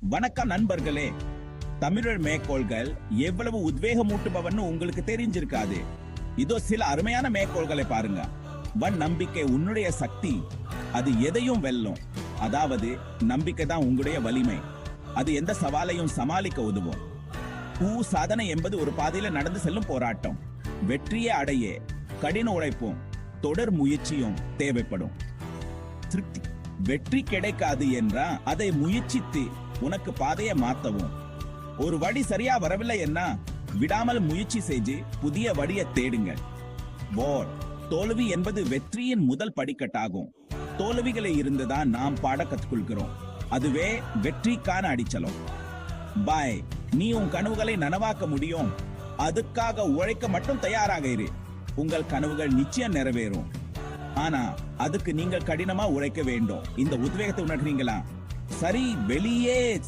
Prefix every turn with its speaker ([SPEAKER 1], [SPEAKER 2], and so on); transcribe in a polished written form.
[SPEAKER 1] வணக்கம் நண்பர்களே. தமிழர் மேற்கோள்கள் எவ்வளவு உத்வேகமூட்டுபவன்னு உங்களுக்கு தெரிஞ்சிருக்காது. இதோ சில அருமையான மேற்கோள்களை பாருங்க. நம்பிக்கை உன்னுடைய சக்தி, அது எதையும் வெல்லும். அதாவது நம்பிக்கை தான் உங்களுடைய வலிமை. அது எந்த சவாலையும் சமாளிக்க உதவும். சாதனை என்பது ஒரு பாதையில நடந்து செல்லும் போராட்டம். வெற்றியை அடைய கடின உழைப்பும் தொடர் முயற்சியும் தேவைப்படும். திருப்தி வெற்றி கிடைக்காது என்றா அதை முயற்சித்து உனக்கு பாதையை மாத்தவும். ஒரு வழி சரியா வரவில்லை என்ன விடாமல் முயற்சி செஞ்சு புதிய வழியை தேடுங்கள். தோல்வி என்பது வெற்றியின் முதல் படிக்கட்டாகும். தோல்விகளை இருந்துதான் நாம் பாட கற்றுக்கொள்கிறோம். அதுவே வெற்றிக்கான அடிச்சலம். பாய், நீ உன் கனவுகளை நனவாக்க முடியும். அதுக்காக உழைக்க மட்டும் தயாராக இரு. உங்கள் கனவுகள் நிச்சயம் நிறைவேறும். ஆனா அதுக்கு நீங்கள் கடினமா உழைக்க வேண்டும். இந்த உத்வேகத்தை உணர்றீங்களா? சரி, வெளியே